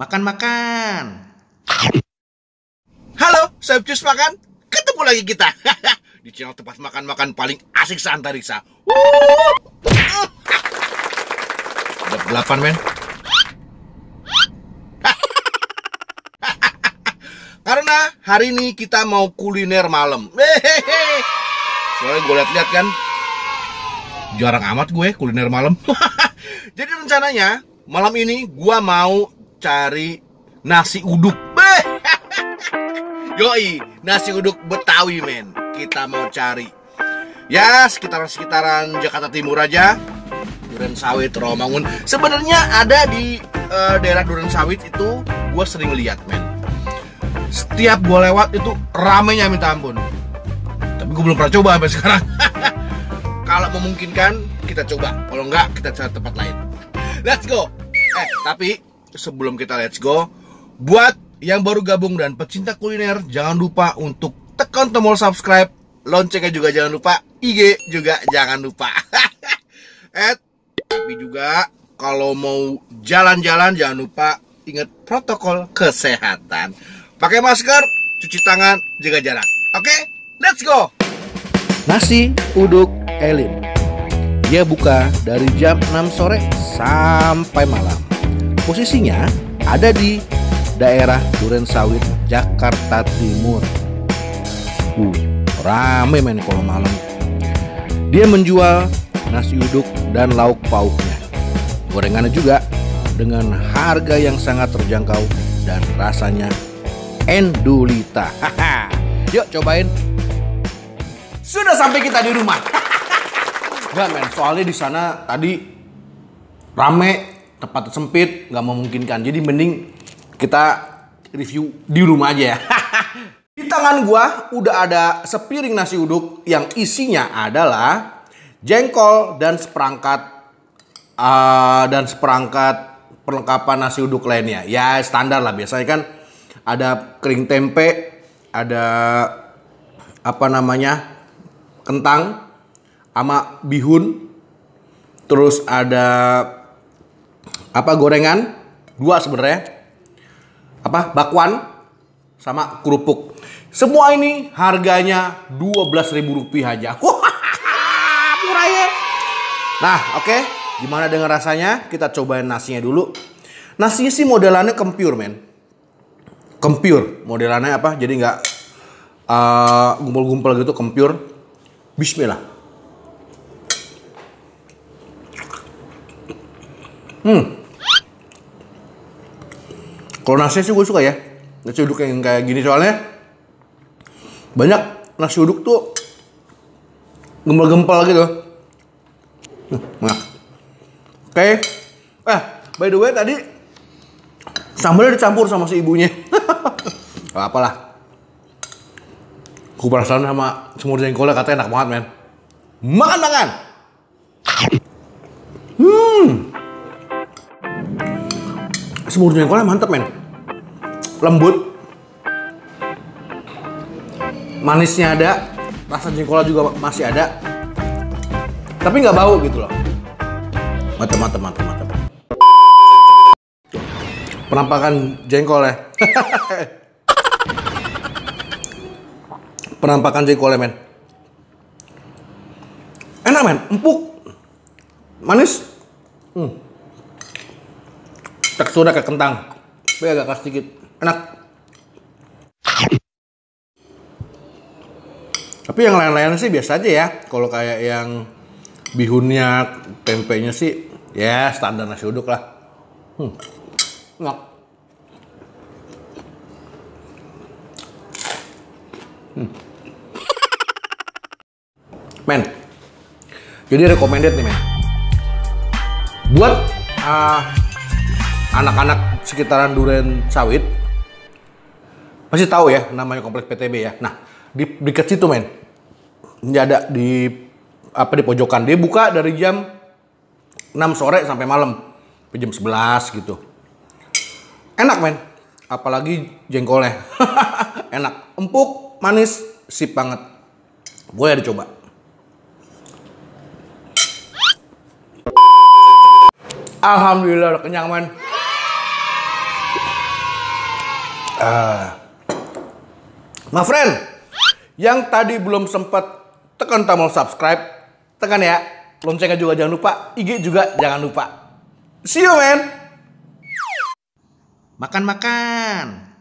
makan-makan. Halo, saya Cus Makan. Ketemu lagi kita di channel tempat makan-makan paling asik se-Antariksa. Ada 8 men. Karena hari ini kita mau kuliner malam. Soalnya gue lihat-lihat kan, jarang amat gue kuliner malam. Jadi rencananya malam ini gue mau cari nasi uduk. Yoi, nasi uduk Betawi men. Kita mau cari ya sekitaran Jakarta Timur aja. Durensawit, Rawamangun. Sebenarnya ada di daerah Durensawit itu gue sering lihat men. Setiap gue lewat itu ramenya minta ampun. Tapi gue belum pernah coba sampai sekarang. Kalau memungkinkan kita coba. Kalau enggak kita cari tempat lain. Let's go. Tapi sebelum kita let's go, buat yang baru gabung dan pecinta kuliner, jangan lupa untuk tekan tombol subscribe, loncengnya juga jangan lupa, IG juga jangan lupa. Tapi juga kalau mau jalan-jalan jangan lupa ingat protokol kesehatan. Pakai masker, cuci tangan, jaga jarak. Oke, let's go. Nasi uduk Elin. Dia buka dari jam 6 sore sampai malam. Posisinya ada di daerah Durensawit, Jakarta Timur. Rame men kalau malam. Dia menjual nasi uduk dan lauk pauknya. Gorengannya juga dengan harga yang sangat terjangkau dan rasanya endulita. Yuk cobain. Sudah sampai kita di rumah. Enggak men, soalnya di sana tadi rame, tempat sempit, nggak memungkinkan. Jadi mending kita review di rumah aja ya. Di tangan gua udah ada sepiring nasi uduk yang isinya adalah jengkol dan seperangkat perlengkapan nasi uduk lainnya. Ya standar lah, biasanya kan ada kering tempe, ada kentang sama bihun, terus ada gorengan, 2 sebenarnya, bakwan sama kerupuk. Semua ini harganya Rp12.000 aja. Murah ya. Nah, oke. Gimana dengan rasanya? Kita cobain nasinya dulu. Nasinya sih modelannya kempiur, men. Kempiur. Modelannya jadi nggak gumpal-gumpal gitu, kempiur. Bismillah. Kalau nasi sih gue suka ya, nasi uduk yang kayak gini, soalnya banyak nasi uduk tuh gempal-gempal gitu. Nah, oke. By the way tadi sambalnya dicampur sama si ibunya. Gak apalah. Gue penasaran sama semur jengkolnya, katanya enak banget men. Makan. Semur jengkolnya mantep men. Lembut, manisnya ada, rasa jengkolnya juga masih ada, tapi nggak bau gitu loh. Mantap. Penampakan jengkolnya. Penampakan jengkolnya men. Enak men, empuk, manis. Teksturnya kayak kentang, tapi agak keras sedikit. Enak. Tapi yang lain-lain sih biasa aja ya. Kalau kayak yang bihunnya, tempenya sih ya standar nasi uduk lah. Enak. Men, jadi recommended nih men. Buat anak-anak sekitaran Durensawit pasti tahu ya namanya kompleks PTB ya. Nah, di dekat situ men. Dia ada di pojokan. Dia buka dari jam 6 sore sampai malam. Jam 11 gitu. Enak men. Apalagi jengkolnya. Enak, empuk, manis, sip banget. Boleh dicoba. Alhamdulillah udah kenyang men. My friend, yang tadi belum sempat tekan tombol subscribe, tekan ya. Loncengnya juga jangan lupa, IG juga jangan lupa. See you, man. Makan-makan.